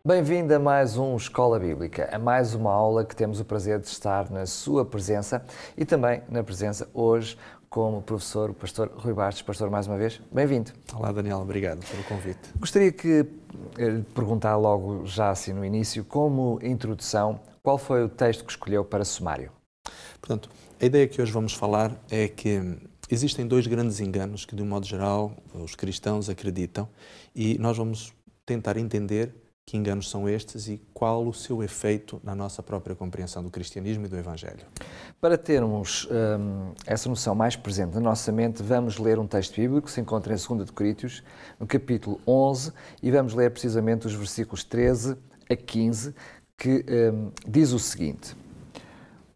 Bem-vindo a mais um Escola Bíblica, a mais uma aula que temos o prazer de estar na sua presença e também na presença hoje como professor, o pastor Rui Bastos. Pastor, mais uma vez, bem-vindo. Olá, Daniel, obrigado pelo convite. Gostaria que lhe perguntar logo já assim no início, como introdução, qual foi o texto que escolheu para sumário? Portanto, a ideia que hoje vamos falar é que existem dois grandes enganos que, de um modo geral, os cristãos acreditam e nós vamos tentar entender que enganos são estes e qual o seu efeito na nossa própria compreensão do cristianismo e do Evangelho. Para termos essa noção mais presente na nossa mente, vamos ler um texto bíblico que se encontra em 2 Coríntios, no capítulo 11, e vamos ler precisamente os versículos 13 a 15, que diz o seguinte: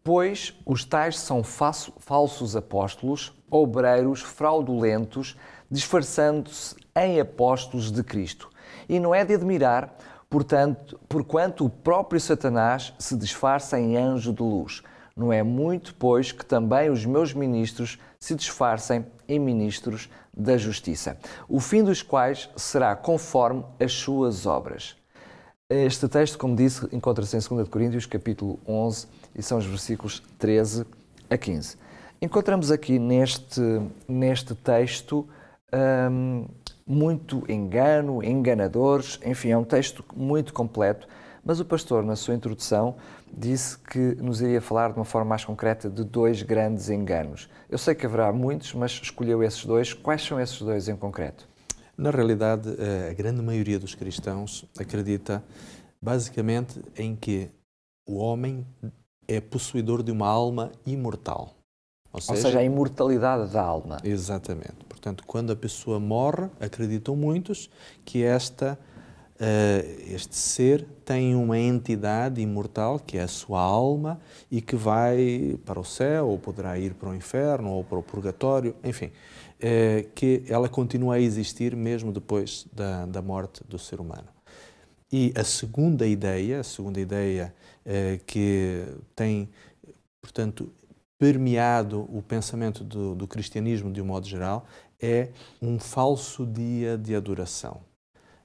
Pois os tais são falsos apóstolos, obreiros fraudulentos, disfarçando-se em apóstolos de Cristo. E não é de admirar, porquanto o próprio Satanás se disfarça em anjo de luz. Não é muito, pois, que também os meus ministros se disfarcem em ministros da justiça, o fim dos quais será conforme as suas obras. Este texto, como disse, encontra-se em 2 Coríntios, capítulo 11, e são os versículos 13 a 15. Encontramos aqui neste texto muito engano, enganadores, enfim, é um texto muito completo, mas o pastor, na sua introdução, disse que nos iria falar de uma forma mais concreta de dois grandes enganos. Eu sei que haverá muitos, mas escolheu esses dois. Quais são esses dois em concreto? Na realidade, a grande maioria dos cristãos acredita basicamente em que o homem é possuidor de uma alma imortal. Ou seja, a imortalidade da alma. Exatamente. Portanto, quando a pessoa morre, acreditam muitos que este ser tem uma entidade imortal, que é a sua alma, e que vai para o céu, ou poderá ir para o inferno, ou para o purgatório, enfim, que ela continua a existir mesmo depois da morte do ser humano. E a segunda ideia que tem, portanto, permeado o pensamento do cristianismo de um modo geral, é um falso dia de adoração.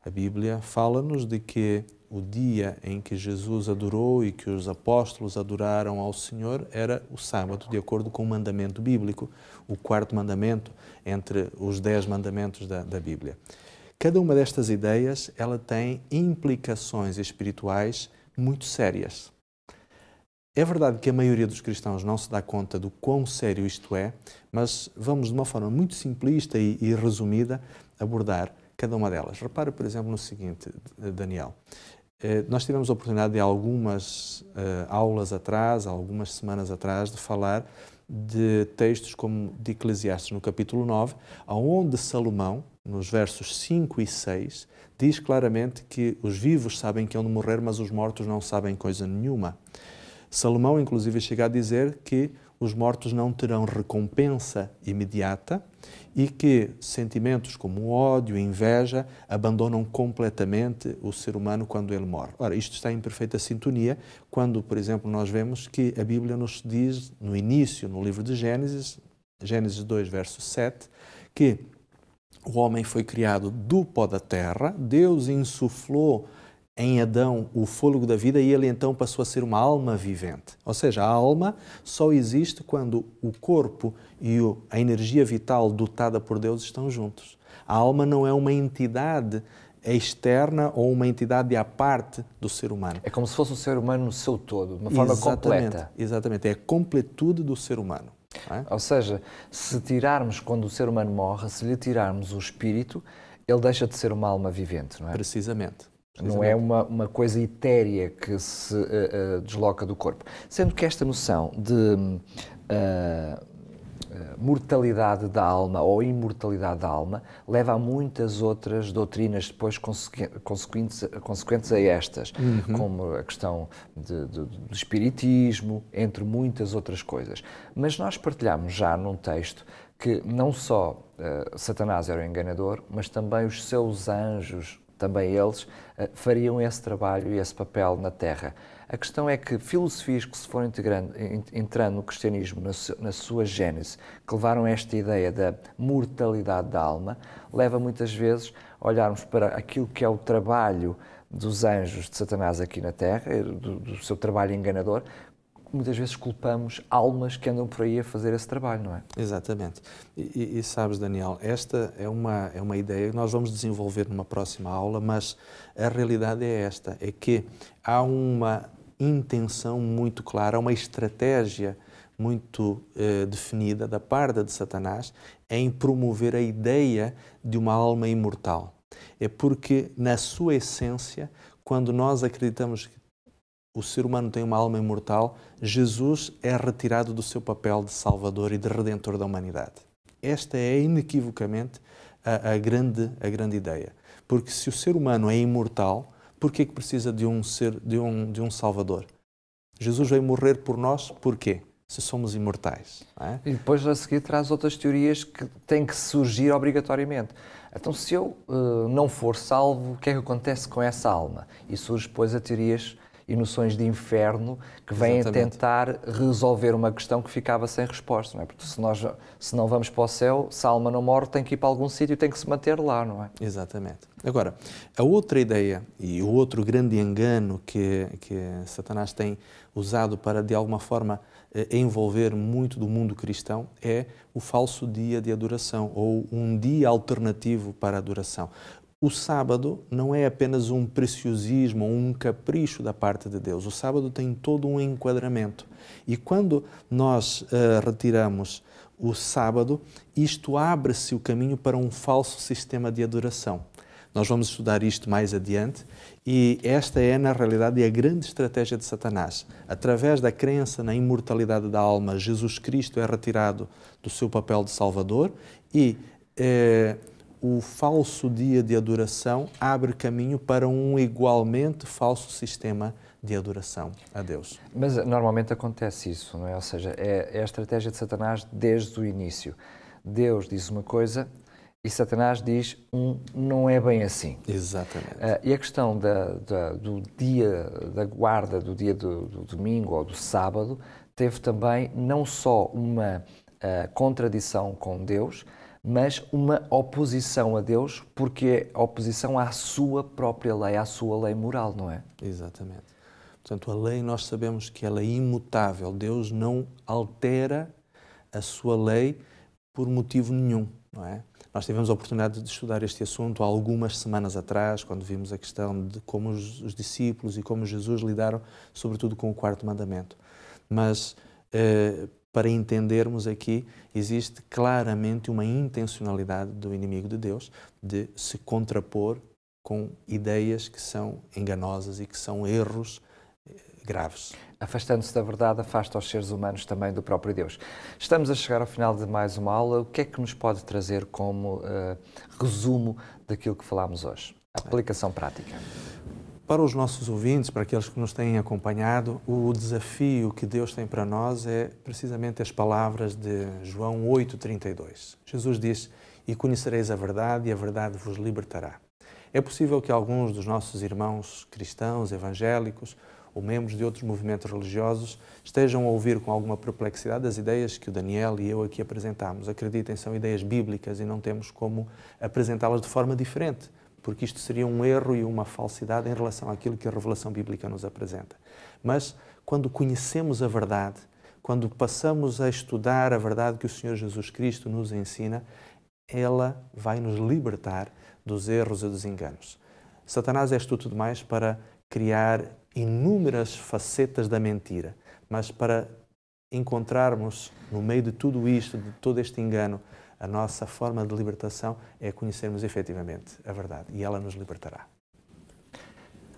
A Bíblia fala-nos de que o dia em que Jesus adorou e que os apóstolos adoraram ao Senhor era o sábado, de acordo com o mandamento bíblico, o quarto mandamento entre os 10 mandamentos da Bíblia. Cada uma destas ideias, ela tem implicações espirituais muito sérias. É verdade que a maioria dos cristãos não se dá conta do quão sério isto é, mas vamos de uma forma muito simplista e resumida abordar cada uma delas. Repara, por exemplo, no seguinte, Daniel. Nós tivemos a oportunidade de algumas aulas atrás, algumas semanas atrás, de falar de textos como de Eclesiastes, no capítulo 9, onde Salomão, nos versos 5 e 6, diz claramente que os vivos sabem que hão de morrer, mas os mortos não sabem coisa nenhuma. Salomão, inclusive, chega a dizer que os mortos não terão recompensa imediata e que sentimentos como ódio e inveja abandonam completamente o ser humano quando ele morre. Ora, isto está em perfeita sintonia quando, por exemplo, nós vemos que a Bíblia nos diz, no início, no livro de Gênesis, Gênesis 2, verso 7, que o homem foi criado do pó da terra, Deus insuflou em Adão o fôlego da vida e ele então passou a ser uma alma vivente. Ou seja, a alma só existe quando o corpo e a energia vital dotada por Deus estão juntos. A alma não é uma entidade externa ou uma entidade à parte do ser humano. É como se fosse o ser humano no seu todo, de uma forma completa. Exatamente, é a completude do ser humano. É? Ou seja, se tirarmos, quando o ser humano morre, se lhe tirarmos o espírito, ele deixa de ser uma alma vivente, não é? Precisamente. Não é uma coisa etérea que se desloca do corpo. Sendo que esta noção de mortalidade da alma ou imortalidade da alma leva a muitas outras doutrinas depois consequentes a estas, como a questão do espiritismo, entre muitas outras coisas. Mas nós partilhamos já num texto que não só Satanás era o enganador, mas também os seus anjos também eles, fariam esse trabalho e esse papel na Terra. A questão é que filosofias que se foram entrando no cristianismo, na sua gênese, que levaram a esta ideia da mortalidade da alma, leva muitas vezes a olharmos para aquilo que é o trabalho dos anjos de Satanás aqui na Terra, do seu trabalho enganador. Muitas vezes culpamos almas que andam por aí a fazer esse trabalho, não é? Exatamente. E sabes, Daniel, esta é uma ideia que nós vamos desenvolver numa próxima aula, mas a realidade é esta, é que há uma intenção muito clara, uma estratégia muito definida da parte de Satanás em promover a ideia de uma alma imortal. É porque, na sua essência, quando nós acreditamos que o ser humano tem uma alma imortal, Jesus é retirado do seu papel de Salvador e de Redentor da humanidade. Esta é inequivocamente a grande ideia. Porque se o ser humano é imortal, por que precisa de um Salvador? Jesus veio morrer por nós, porquê? Se somos imortais. Não é? E depois a seguir traz outras teorias que têm que surgir obrigatoriamente. Então, se eu não for salvo, o que é que acontece com essa alma? E surge depois a teorias e noções de inferno que vêm a tentar resolver uma questão que ficava sem resposta, não é? Porque se não vamos para o céu, se a alma não morre, tem que ir para algum sítio e tem que se manter lá, não é? Exatamente. Agora, a outra ideia e o outro grande engano que Satanás tem usado para, de alguma forma, envolver muito do mundo cristão é o falso dia de adoração ou um dia alternativo para a adoração. O sábado não é apenas um preciosismo ou um capricho da parte de Deus. O sábado tem todo um enquadramento. E quando nós retiramos o sábado, isto abre-se o caminho para um falso sistema de adoração. Nós vamos estudar isto mais adiante e esta é, na realidade, a grande estratégia de Satanás. Através da crença na imortalidade da alma, Jesus Cristo é retirado do seu papel de Salvador e o falso dia de adoração abre caminho para um igualmente falso sistema de adoração a Deus. Mas normalmente acontece isso, não é? Ou seja, é a estratégia de Satanás desde o início. Deus diz uma coisa e Satanás diz não é bem assim. Exatamente. E a questão do dia da guarda, do dia do domingo ou do sábado, teve também não só uma contradição com Deus, mas uma oposição a Deus, porque é oposição à sua própria lei, à sua lei moral, não é? Exatamente. Portanto, a lei, nós sabemos que ela é imutável. Deus não altera a sua lei por motivo nenhum, não é? Nós tivemos a oportunidade de estudar este assunto há algumas semanas atrás, quando vimos a questão de como os discípulos e como Jesus lidaram, sobretudo, com o quarto mandamento. Mas para entendermos aqui, existe claramente uma intencionalidade do inimigo de Deus de se contrapor com ideias que são enganosas e que são erros graves. Afastando-se da verdade, afasta os seres humanos também do próprio Deus. Estamos a chegar ao final de mais uma aula. O que é que nos pode trazer como resumo daquilo que falámos hoje? A aplicação prática. Para os nossos ouvintes, para aqueles que nos têm acompanhado, o desafio que Deus tem para nós é precisamente as palavras de João 8,32. Jesus diz: "E conhecereis a verdade, e a verdade vos libertará." É possível que alguns dos nossos irmãos cristãos, evangélicos ou membros de outros movimentos religiosos estejam a ouvir com alguma perplexidade as ideias que o Daniel e eu aqui apresentamos. Acreditem, são ideias bíblicas e não temos como apresentá-las de forma diferente, porque isto seria um erro e uma falsidade em relação àquilo que a revelação bíblica nos apresenta. Mas, quando conhecemos a verdade, quando passamos a estudar a verdade que o Senhor Jesus Cristo nos ensina, ela vai nos libertar dos erros e dos enganos. Satanás é astuto demais para criar inúmeras facetas da mentira, mas para encontrarmos no meio de tudo isto, de todo este engano, a nossa forma de libertação é conhecermos efetivamente a verdade e ela nos libertará.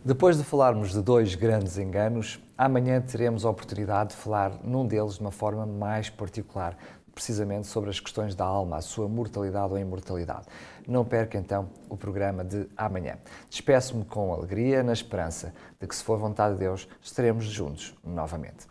Depois de falarmos de dois grandes enganos, amanhã teremos a oportunidade de falar num deles de uma forma mais particular, precisamente sobre as questões da alma, a sua mortalidade ou imortalidade. Não perca então o programa de amanhã. Despeço-me com alegria, na esperança de que, se for vontade de Deus, estaremos juntos novamente.